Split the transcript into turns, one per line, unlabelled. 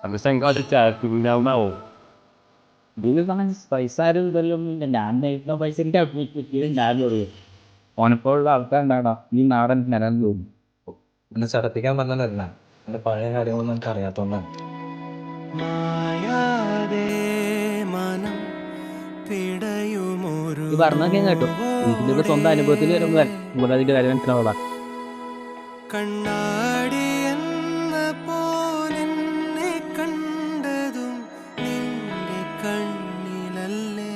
Habis itu engkau ada guna mau.
Dulu kan പൈസ ആരും ഇതൊന്നുമില്ല. ഞാൻ നേരിടുന്ന പൈസ ഞാൻ ഓനെപ്പോലുള്ള ആൾക്കാരുണ്ടാകണം ഈ നാടൻ നിലം തോന്നും.
എന്നെ ചടപ്പിക്കാൻ പറഞ്ഞതല്ല, എൻ്റെ പഴയ കാര്യങ്ങളൊന്നും എനിക്ക് അറിയാത്തതുകൊണ്ടാണ്.
ഈ പറഞ്ഞൊക്കെ കേട്ടോ, ഇതിന്റെ സ്വന്തം അനുഭവത്തിൽ വരുമ്പോൾ ഇവിടെ അതിന്റെ കാര്യം മനസ്സിലാവുക.
കണ്ണാടി എന്ന പോലെ കണ്ടതും നിന്റെ കണ്ണിലല്ലേ.